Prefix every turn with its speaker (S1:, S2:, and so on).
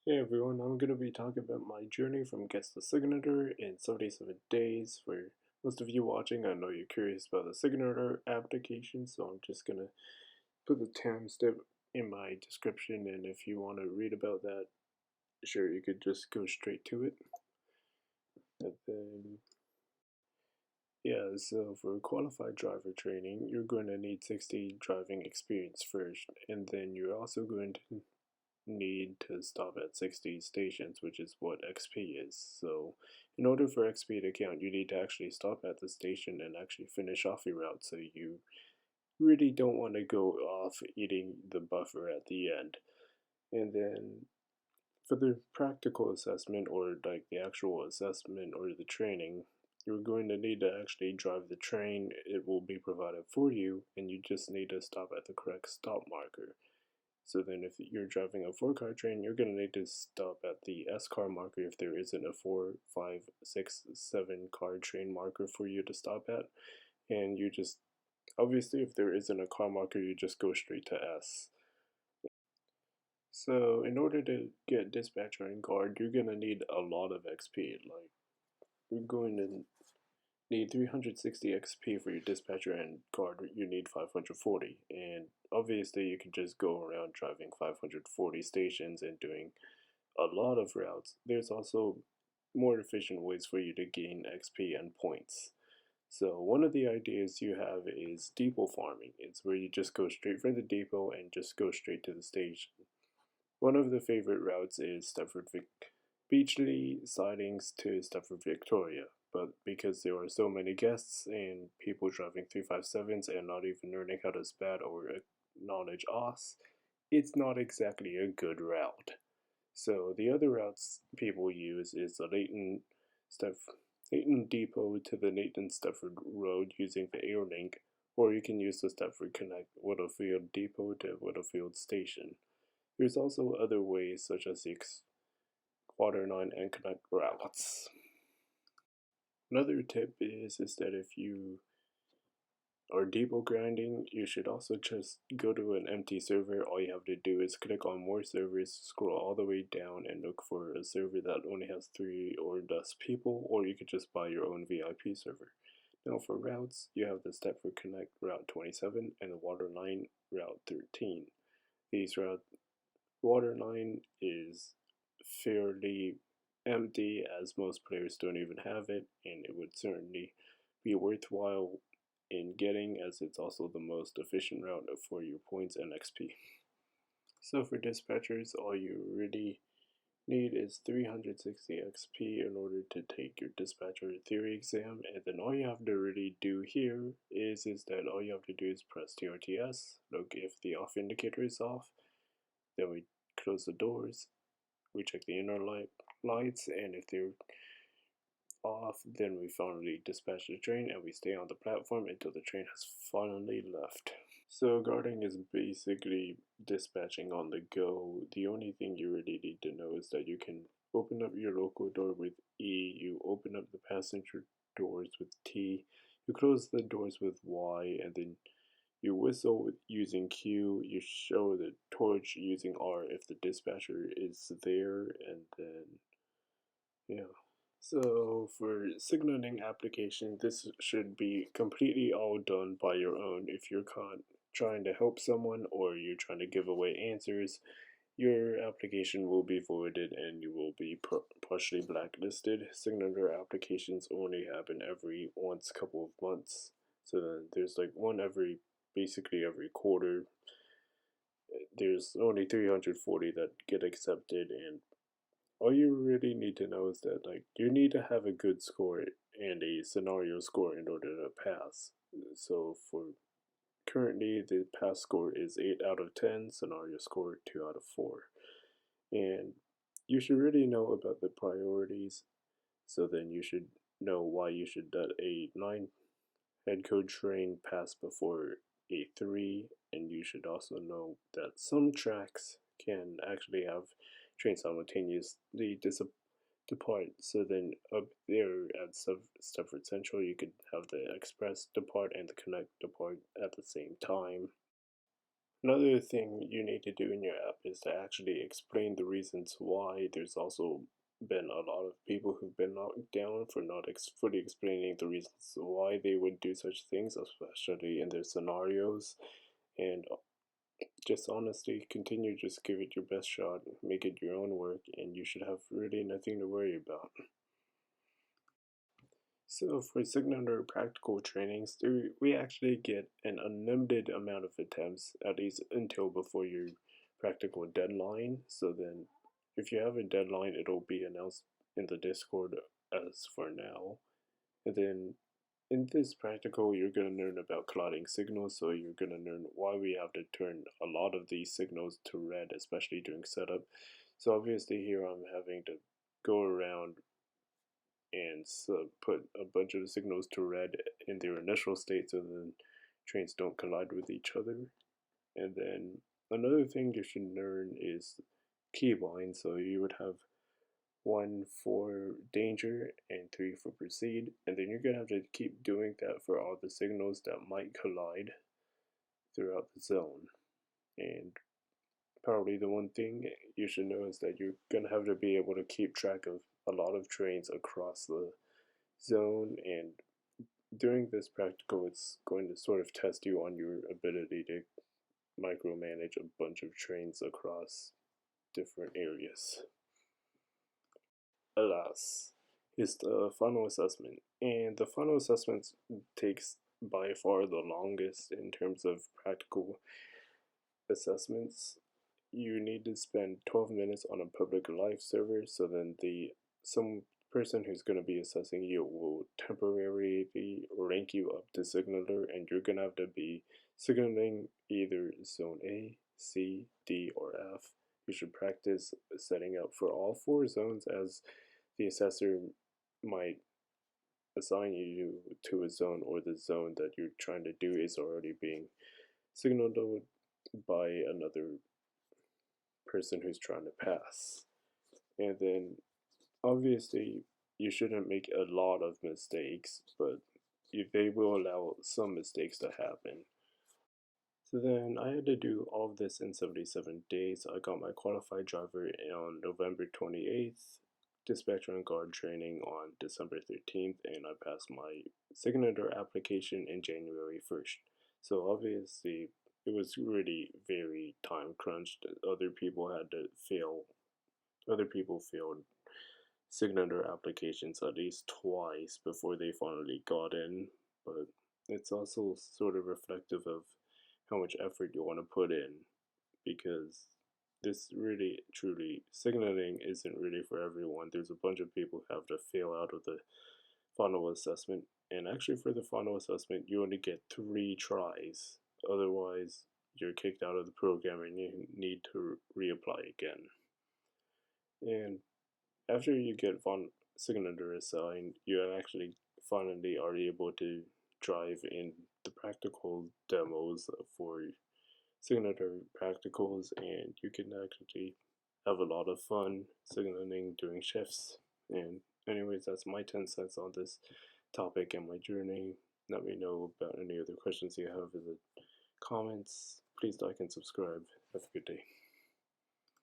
S1: Hey everyone, I'm going to be talking about my journey from guest to signature in 77 days. For most of you watching, I know you're curious about the signature application, so I'm just going to put the timestamp in my description, and if you want to read about that, sure, you could just go straight to it. And then, yeah, so for qualified driver training, you're going to need 60 driving experience first, and then you're also going to need to stop at 60 stations, which is what XP is. So, in order for XP to count, you need to actually stop at the station and actually finish off your route. So, you really don't want to go off eating the buffer at the end. And then, for the practical assessment, or like the actual assessment or the training, you're going to need to actually drive the train. It will be provided for you, and you just need to stop at the correct stop marker. So then if you're driving a 4-car train, you're going to need to stop at the S car marker if there isn't a 4, 5, 6, 7 car train marker for you to stop at. And you just, obviously, if there isn't a car marker, you just go straight to S. So in order to get dispatcher and guard, you're going to need a lot of XP. Like, you're going to need 360 XP for your dispatcher, and guard you need 540. And obviously you can just go around driving 540 stations and doing a lot of routes. There's also more efficient ways for you to gain XP and points. So one of the ideas you have is depot farming. It's where you just go straight from the depot and just go straight to the station. One of the favorite routes is Stepford Beachley sidings to Stepford Victoria, but because there are so many guests and people driving 357s and not even learning how to spat or acknowledge OS, it's not exactly a good route. So the other routes people use is the Leighton Depot to the Leighton Stepford Road using the Airlink, or you can use the Stepford Connect Whittlefield Depot to Whittlefield Station. There's also other ways such as the Water 9 and Connect routes. Another tip is that if you are depot grinding, you should also just go to an empty server. All you have to do is click on more servers, scroll all the way down, and look for a server that only has 3 or less people, or you could just buy your own VIP server. Now for routes, you have the Stepford Connect Route 27 and the Water 9 Route 13. These Water 9 is fairly empty, as most players don't even have it, and it would certainly be worthwhile in getting, as it's also the most efficient route for your points and XP. So for dispatchers, all you really need is 360 XP in order to take your dispatcher theory exam, and then all you have to really do here is that all you have to do is press TRTS, look if the off indicator is off, then we close the doors, we check the inner lights, and if they're off, then we finally dispatch the train and we stay on the platform until the train has finally left. So guarding is basically dispatching on the go. The only thing you really need to know is that you can open up your local door with E, you open up the passenger doors with T, you close the doors with Y, and then you whistle using Q, you show the torch using R if the dispatcher is there, and then, yeah. So for signaling application, this should be completely all done by your own. If you're caught trying to help someone or you're trying to give away answers, your application will be voided and you will be partially blacklisted. Signature applications only happen every once couple of months. So then there's like one basically every quarter. There's only 340 that get accepted, and all you really need to know is that like you need to have a good score and a scenario score in order to pass. So for currently the pass score is 8 out of 10, scenario score 2 out of 4. And you should really know about the priorities, so then you should know why you should let a 9 head code train pass before a 3, and you should also know that some tracks can actually have trains simultaneously depart. So then up there at Stepford Central, you could have the express depart and the connect depart at the same time. Another thing you need to do in your app is to actually explain the reasons why. There's also been a lot of people who've been knocked down for not fully explaining the reasons why they would do such things, especially in their scenarios. And just honestly, continue, just give it your best shot, make it your own work, and you should have really nothing to worry about. So for Signature practical trainings, we actually get an unlimited amount of attempts, at least until before your practical deadline. So then if you have a deadline, it'll be announced in the Discord as for now. And then in this practical, you're going to learn about clouding signals, so you're going to learn why we have to turn a lot of these signals to red, especially during setup. So obviously here I'm having to go around and put a bunch of signals to red in their initial state so then trains don't collide with each other. And then another thing you should learn is keybind. So you would have 1 for danger and 3 for proceed, and then you're gonna have to keep doing that for all the signals that might collide throughout the zone. And probably the one thing you should know is that you're gonna have to be able to keep track of a lot of trains across the zone, and during this practical it's going to sort of test you on your ability to micromanage a bunch of trains across different areas. Alas, is the final assessment, and the final assessment takes by far the longest in terms of practical assessments. You need to spend 12 minutes on a public live server, so then some person who's going to be assessing you will temporarily rank you up to signaler, and you're going to have to be signaling either zone A, C, D, or F. You should practice setting up for all 4 zones, as the assessor might assign you to a zone, or the zone that you're trying to do is already being signaled by another person who's trying to pass. And then obviously you shouldn't make a lot of mistakes, but they will allow some mistakes to happen. So then I had to do all of this in 77 days. I got my qualified driver on November 28th, dispatcher and guard training on December 13th, and I passed my signature application in January 1st. So obviously it was really very time crunched. Other people failed signature applications at least twice before they finally got in, but it's also sort of reflective of how much effort you want to put in, because this really truly signaling isn't really for everyone. There's a bunch of people who have to fail out of the final assessment, and actually for the final assessment you only get 3 tries, otherwise you're kicked out of the program and you need to reapply again. And after you get von signature assigned, you actually finally are able to drive in the practical demos for signature practicals, and you can actually have a lot of fun signaling during shifts. And anyways, that's my 10 cents on this topic and my journey. Let me know about any other questions you have in the comments. Please like and subscribe. Have a good day.